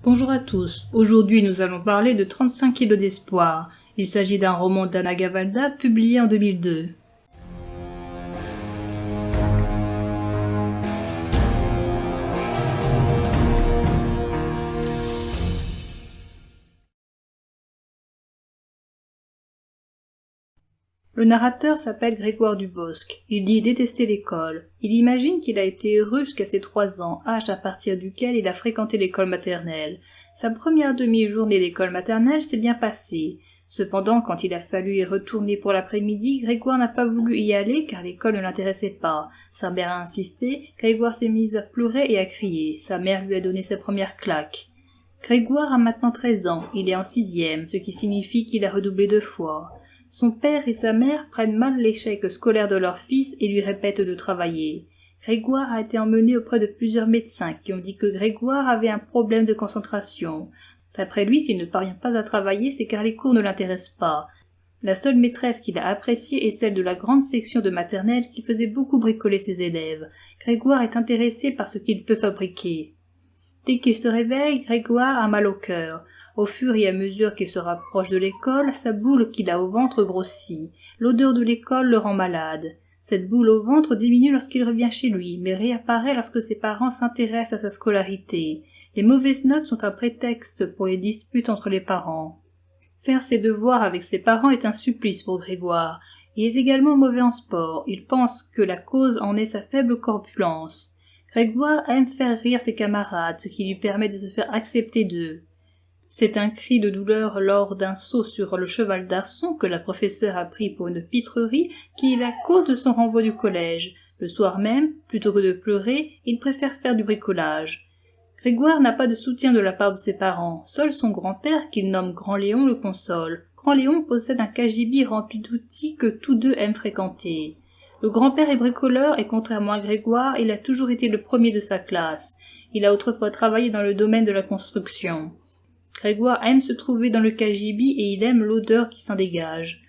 Bonjour à tous, aujourd'hui nous allons parler de 35 kilos d'espoir. Il s'agit d'un roman d'Anna Gavalda publié en 2002. Le narrateur s'appelle Grégoire Dubosc. Il dit détester l'école. Il imagine qu'il a été heureux jusqu'à ses 3 ans, âge à partir duquel il a fréquenté l'école maternelle. Sa première demi-journée d'école maternelle s'est bien passée. Cependant, quand il a fallu y retourner pour l'après-midi, Grégoire n'a pas voulu y aller car l'école ne l'intéressait pas. Sa mère a insisté, Grégoire s'est mis à pleurer et à crier. Sa mère lui a donné sa première claque. Grégoire a maintenant 13 ans, il est en 6e, ce qui signifie qu'il a redoublé 2 fois. Son père et sa mère prennent mal l'échec scolaire de leur fils et lui répètent de travailler. Grégoire a été emmené auprès de plusieurs médecins qui ont dit que Grégoire avait un problème de concentration. D'après lui, s'il ne parvient pas à travailler, c'est car les cours ne l'intéressent pas. La seule maîtresse qu'il a appréciée est celle de la grande section de maternelle qui faisait beaucoup bricoler ses élèves. Grégoire est intéressé par ce qu'il peut fabriquer. Dès qu'il se réveille, Grégoire a mal au cœur. Au fur et à mesure qu'il se rapproche de l'école, sa boule qu'il a au ventre grossit. L'odeur de l'école le rend malade. Cette boule au ventre diminue lorsqu'il revient chez lui, mais réapparaît lorsque ses parents s'intéressent à sa scolarité. Les mauvaises notes sont un prétexte pour les disputes entre les parents. Faire ses devoirs avec ses parents est un supplice pour Grégoire. Il est également mauvais en sport. Il pense que la cause en est sa faible corpulence. Grégoire aime faire rire ses camarades, ce qui lui permet de se faire accepter d'eux. C'est un cri de douleur lors d'un saut sur le cheval d'arçon que la professeure a pris pour une pitrerie qui est la cause de son renvoi du collège. Le soir même, plutôt que de pleurer, il préfère faire du bricolage. Grégoire n'a pas de soutien de la part de ses parents. Seul son grand-père, qu'il nomme Grand Léon, le console. Grand Léon possède un cagibi rempli d'outils que tous deux aiment fréquenter. Le grand-père est bricoleur et contrairement à Grégoire, il a toujours été le premier de sa classe. Il a autrefois travaillé dans le domaine de la construction. Grégoire aime se trouver dans le cagibi et il aime l'odeur qui s'en dégage.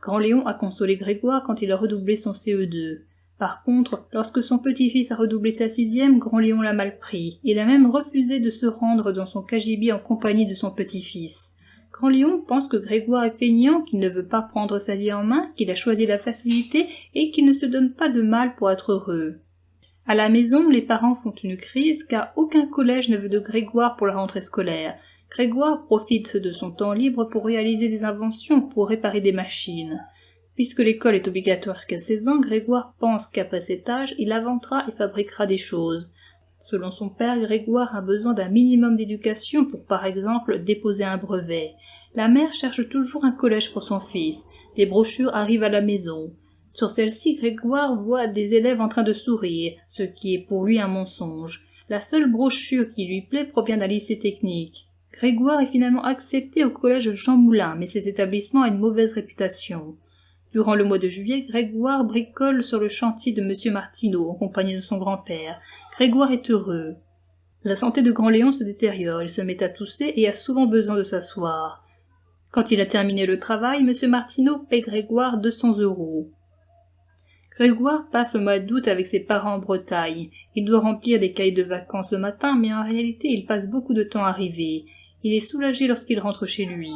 Grand Léon a consolé Grégoire quand il a redoublé son CE2. Par contre, lorsque son petit-fils a redoublé sa 6e, Grand Léon l'a mal pris. Il a même refusé de se rendre dans son cagibi en compagnie de son petit-fils. Grand Léon pense que Grégoire est feignant, qu'il ne veut pas prendre sa vie en main, qu'il a choisi la facilité et qu'il ne se donne pas de mal pour être heureux. À la maison, les parents font une crise car aucun collège ne veut de Grégoire pour la rentrée scolaire. Grégoire profite de son temps libre pour réaliser des inventions pour réparer des machines. Puisque l'école est obligatoire jusqu'à 16 ans, Grégoire pense qu'après cet âge, il inventera et fabriquera des choses. Selon son père, Grégoire a besoin d'un minimum d'éducation pour, par exemple, déposer un brevet. La mère cherche toujours un collège pour son fils. Des brochures arrivent à la maison. Sur celles-ci, Grégoire voit des élèves en train de sourire, ce qui est pour lui un mensonge. La seule brochure qui lui plaît provient d'un lycée technique. Grégoire est finalement accepté au collège Jean Moulin, mais cet établissement a une mauvaise réputation. Durant le mois de juillet, Grégoire bricole sur le chantier de M. Martineau, en compagnie de son grand-père. Grégoire est heureux. La santé de Grand Léon se détériore, il se met à tousser et a souvent besoin de s'asseoir. Quand il a terminé le travail, M. Martineau paie Grégoire 200 €. Grégoire passe le mois d'août avec ses parents en Bretagne. Il doit remplir des cahiers de vacances le matin, mais en réalité il passe beaucoup de temps à rêver. Il est soulagé lorsqu'il rentre chez lui.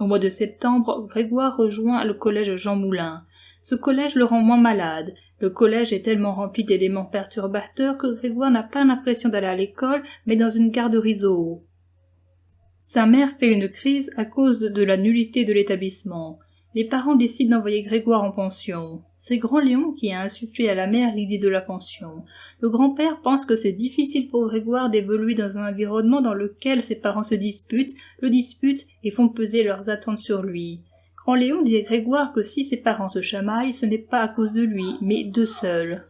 Au mois de septembre, Grégoire rejoint le collège Jean Moulin. Ce collège le rend moins malade. Le collège est tellement rempli d'éléments perturbateurs que Grégoire n'a pas l'impression d'aller à l'école, mais dans une garderie zoo. Sa mère fait une crise à cause de la nullité de l'établissement. Les parents décident d'envoyer Grégoire en pension. C'est Grand Léon qui a insufflé à la mère l'idée de la pension. Le grand-père pense que c'est difficile pour Grégoire d'évoluer dans un environnement dans lequel ses parents se disputent, le disputent et font peser leurs attentes sur lui. Grand Léon dit à Grégoire que si ses parents se chamaillent, ce n'est pas à cause de lui, mais d'eux seuls.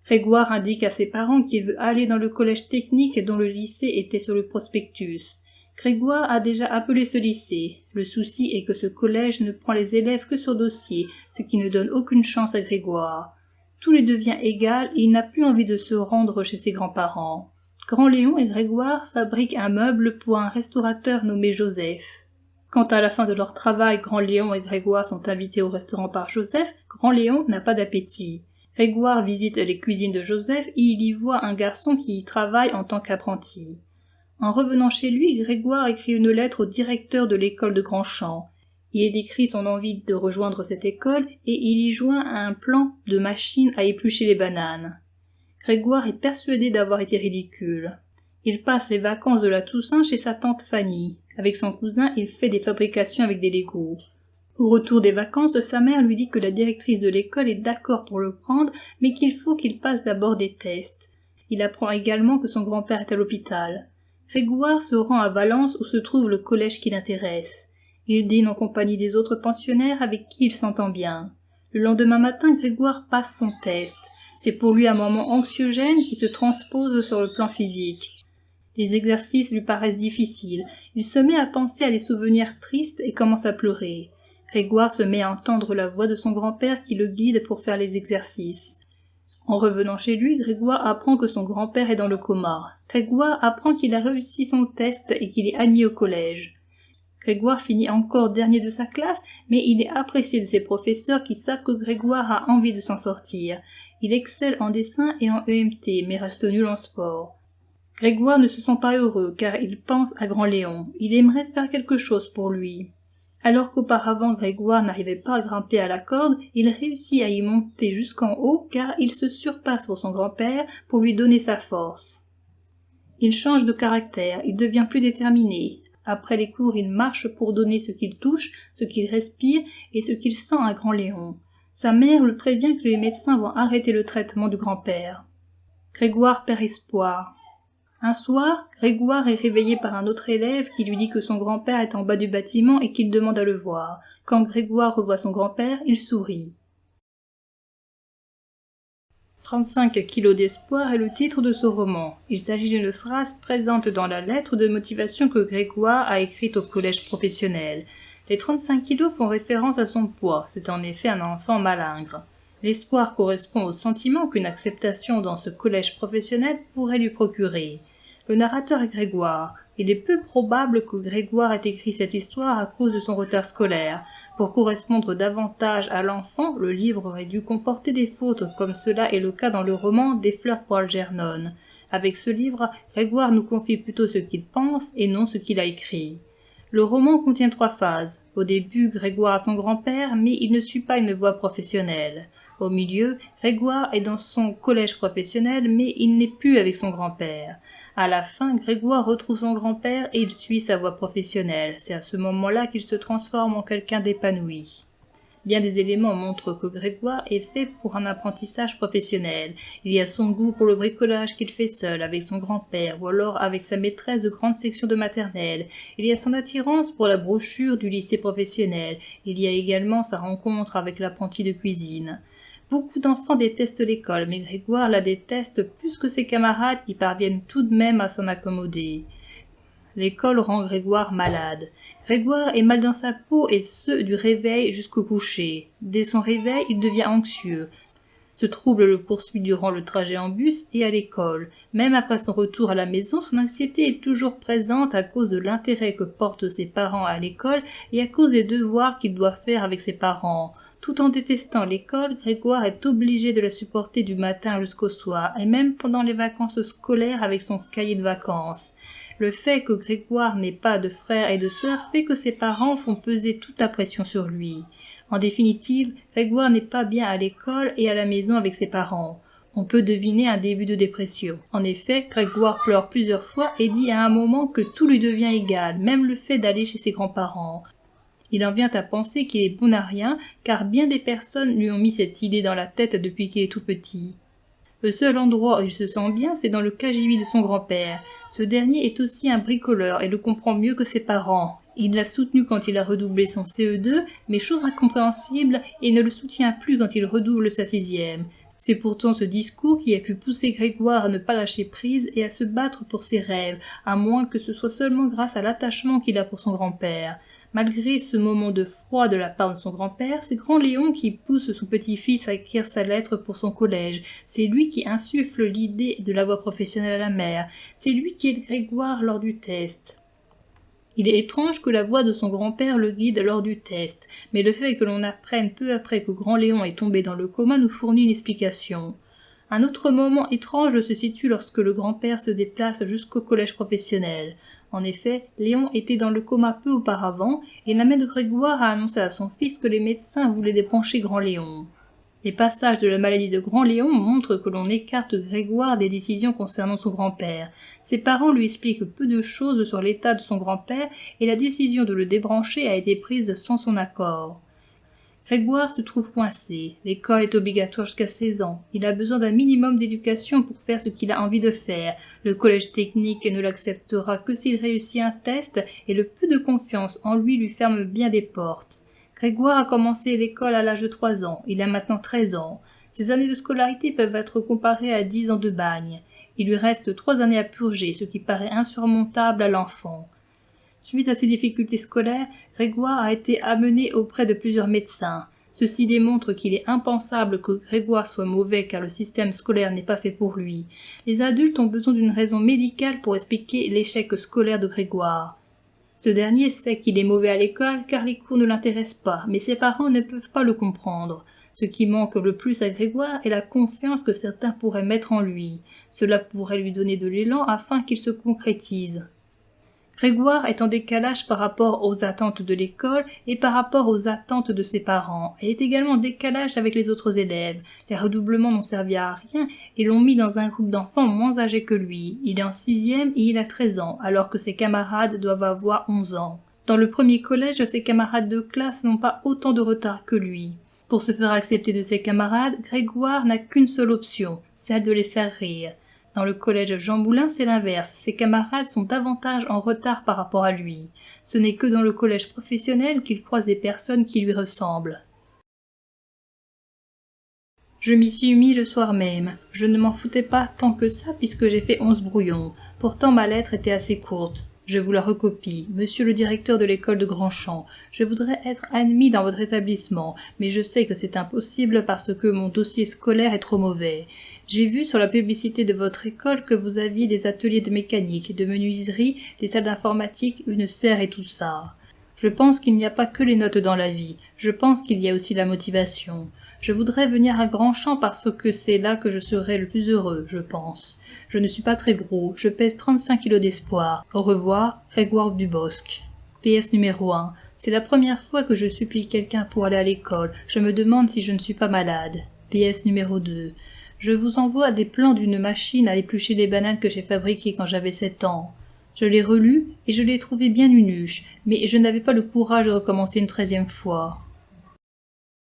Grégoire indique à ses parents qu'il veut aller dans le collège technique dont le lycée était sur le prospectus. Grégoire a déjà appelé ce lycée. Le souci est que ce collège ne prend les élèves que sur dossier, ce qui ne donne aucune chance à Grégoire. Tout lui devient égal et il n'a plus envie de se rendre chez ses grands-parents. Grand Léon et Grégoire fabriquent un meuble pour un restaurateur nommé Joseph. Quand à la fin de leur travail, Grand Léon et Grégoire sont invités au restaurant par Joseph, Grand Léon n'a pas d'appétit. Grégoire visite les cuisines de Joseph et il y voit un garçon qui y travaille en tant qu'apprenti. En revenant chez lui, Grégoire écrit une lettre au directeur de l'école de Grandchamp. Il y décrit son envie de rejoindre cette école et il y joint un plan de machine à éplucher les bananes. Grégoire est persuadé d'avoir été ridicule. Il passe les vacances de la Toussaint chez sa tante Fanny. Avec son cousin, il fait des fabrications avec des Legos. Au retour des vacances, sa mère lui dit que la directrice de l'école est d'accord pour le prendre, mais qu'il faut qu'il passe d'abord des tests. Il apprend également que son grand-père est à l'hôpital. Grégoire se rend à Valence où se trouve le collège qui l'intéresse. Il dîne en compagnie des autres pensionnaires avec qui il s'entend bien. Le lendemain matin, Grégoire passe son test. C'est pour lui un moment anxiogène qui se transpose sur le plan physique. Les exercices lui paraissent difficiles. Il se met à penser à des souvenirs tristes et commence à pleurer. Grégoire se met à entendre la voix de son grand-père qui le guide pour faire les exercices. En revenant chez lui, Grégoire apprend que son grand-père est dans le coma. Grégoire apprend qu'il a réussi son test et qu'il est admis au collège. Grégoire finit encore dernier de sa classe, mais il est apprécié de ses professeurs qui savent que Grégoire a envie de s'en sortir. Il excelle en dessin et en EMT, mais reste nul en sport. Grégoire ne se sent pas heureux, car il pense à Grand Léon. Il aimerait faire quelque chose pour lui. Alors qu'auparavant Grégoire n'arrivait pas à grimper à la corde, il réussit à y monter jusqu'en haut, car il se surpasse pour son grand-père pour lui donner sa force. Il change de caractère, il devient plus déterminé. Après les cours, il marche pour donner ce qu'il touche, ce qu'il respire et ce qu'il sent à Grand Léon. Sa mère le prévient que les médecins vont arrêter le traitement du grand-père. Grégoire perd espoir. Un soir, Grégoire est réveillé par un autre élève qui lui dit que son grand-père est en bas du bâtiment et qu'il demande à le voir. Quand Grégoire revoit son grand-père, il sourit. 35 kilos d'espoir est le titre de ce roman. Il s'agit d'une phrase présente dans la lettre de motivation que Grégoire a écrite au collège professionnel. Les 35 kilos font référence à son poids, c'est en effet un enfant malingre. L'espoir correspond au sentiment qu'une acceptation dans ce collège professionnel pourrait lui procurer. Le narrateur est Grégoire. Il est peu probable que Grégoire ait écrit cette histoire à cause de son retard scolaire. Pour correspondre davantage à l'enfant, le livre aurait dû comporter des fautes, comme cela est le cas dans le roman Des fleurs pour Algernon. Avec ce livre, Grégoire nous confie plutôt ce qu'il pense et non ce qu'il a écrit. Le roman contient 3 phases. Au début, Grégoire a son grand-père, mais il ne suit pas une voie professionnelle. Au milieu, Grégoire est dans son collège professionnel, mais il n'est plus avec son grand-père. À la fin, Grégoire retrouve son grand-père et il suit sa voie professionnelle. C'est à ce moment-là qu'il se transforme en quelqu'un d'épanoui. Bien des éléments montrent que Grégoire est fait pour un apprentissage professionnel. Il y a son goût pour le bricolage qu'il fait seul avec son grand-père ou alors avec sa maîtresse de grande section de maternelle. Il y a son attirance pour la brochure du lycée professionnel. Il y a également sa rencontre avec l'apprenti de cuisine. Beaucoup d'enfants détestent l'école, mais Grégoire la déteste plus que ses camarades qui parviennent tout de même à s'en accommoder. L'école rend Grégoire malade. Grégoire est mal dans sa peau et ce du réveil jusqu'au coucher. Dès son réveil, il devient anxieux. Ce trouble le poursuit durant le trajet en bus et à l'école. Même après son retour à la maison, son anxiété est toujours présente à cause de l'intérêt que portent ses parents à l'école et à cause des devoirs qu'il doit faire avec ses parents. Tout en détestant l'école, Grégoire est obligé de la supporter du matin jusqu'au soir, et même pendant les vacances scolaires avec son cahier de vacances. Le fait que Grégoire n'ait pas de frères et de sœurs fait que ses parents font peser toute la pression sur lui. En définitive, Grégoire n'est pas bien à l'école et à la maison avec ses parents. On peut deviner un début de dépression. En effet, Grégoire pleure plusieurs fois et dit à un moment que tout lui devient égal, même le fait d'aller chez ses grands-parents. Il en vient à penser qu'il est bon à rien, car bien des personnes lui ont mis cette idée dans la tête depuis qu'il est tout petit. Le seul endroit où il se sent bien, c'est dans le cagibi de son grand-père. Ce dernier est aussi un bricoleur et le comprend mieux que ses parents. Il l'a soutenu quand il a redoublé son CE2, mais chose incompréhensible, et ne le soutient plus quand il redouble sa 6e. C'est pourtant ce discours qui a pu pousser Grégoire à ne pas lâcher prise et à se battre pour ses rêves, à moins que ce soit seulement grâce à l'attachement qu'il a pour son grand-père. Malgré ce moment de froid de la part de son grand-père, c'est Grand Léon qui pousse son petit-fils à écrire sa lettre pour son collège. C'est lui qui insuffle l'idée de la voie professionnelle à la mère. C'est lui qui aide Grégoire lors du test. Il est étrange que la voix de son grand-père le guide lors du test, mais le fait que l'on apprenne peu après que Grand Léon est tombé dans le coma nous fournit une explication. Un autre moment étrange se situe lorsque le grand-père se déplace jusqu'au collège professionnel. En effet, Léon était dans le coma peu auparavant, et la mère de Grégoire a annoncé à son fils que les médecins voulaient débrancher Grand Léon. Les passages de la maladie de Grand Léon montrent que l'on écarte Grégoire des décisions concernant son grand-père. Ses parents lui expliquent peu de choses sur l'état de son grand-père et la décision de le débrancher a été prise sans son accord. Grégoire se trouve coincé. L'école est obligatoire jusqu'à 16 ans. Il a besoin d'un minimum d'éducation pour faire ce qu'il a envie de faire. Le collège technique ne l'acceptera que s'il réussit un test et le peu de confiance en lui ferme bien des portes. Grégoire a commencé l'école à l'âge de 3 ans. Il a maintenant 13 ans. Ses années de scolarité peuvent être comparées à 10 ans de bagne. Il lui reste 3 années à purger, ce qui paraît insurmontable à l'enfant. Suite à ses difficultés scolaires, Grégoire a été amené auprès de plusieurs médecins. Ceci démontre qu'il est impensable que Grégoire soit mauvais car le système scolaire n'est pas fait pour lui. Les adultes ont besoin d'une raison médicale pour expliquer l'échec scolaire de Grégoire. Ce dernier sait qu'il est mauvais à l'école car les cours ne l'intéressent pas, mais ses parents ne peuvent pas le comprendre. Ce qui manque le plus à Grégoire est la confiance que certains pourraient mettre en lui. Cela pourrait lui donner de l'élan afin qu'il se concrétise. Grégoire est en décalage par rapport aux attentes de l'école et par rapport aux attentes de ses parents. Elle est également en décalage avec les autres élèves. Les redoublements n'ont servi à rien et l'ont mis dans un groupe d'enfants moins âgés que lui. Il est en 6e et il a 13 ans, alors que ses camarades doivent avoir 11 ans. Dans le premier collège, ses camarades de classe n'ont pas autant de retard que lui. Pour se faire accepter de ses camarades, Grégoire n'a qu'une seule option, celle de les faire rire. Dans le collège Jean Moulin, c'est l'inverse. Ses camarades sont davantage en retard par rapport à lui. Ce n'est que dans le collège professionnel qu'il croise des personnes qui lui ressemblent. Je m'y suis mis le soir même. Je ne m'en foutais pas tant que ça puisque j'ai fait 11 brouillons. Pourtant ma lettre était assez courte. Je vous la recopie. Monsieur le directeur de l'école de Grandchamp, je voudrais être admis dans votre établissement, mais je sais que c'est impossible parce que mon dossier scolaire est trop mauvais. J'ai vu sur la publicité de votre école que vous aviez des ateliers de mécanique, de menuiserie, des salles d'informatique, une serre et tout ça. Je pense qu'il n'y a pas que les notes dans la vie. Je pense qu'il y a aussi la motivation. Je voudrais venir à Grandchamp parce que c'est là que je serai le plus heureux, je pense. Je ne suis pas très gros, je pèse 35 kilos d'espoir. Au revoir, Grégoire Dubosc. PS numéro 1. C'est la première fois que je supplie quelqu'un pour aller à l'école. Je me demande si je ne suis pas malade. PS numéro 2. Je vous envoie des plans d'une machine à éplucher les bananes que j'ai fabriquées quand j'avais 7 ans. Je l'ai relu et je l'ai trouvé bien nunuche, mais je n'avais pas le courage de recommencer une 13e fois.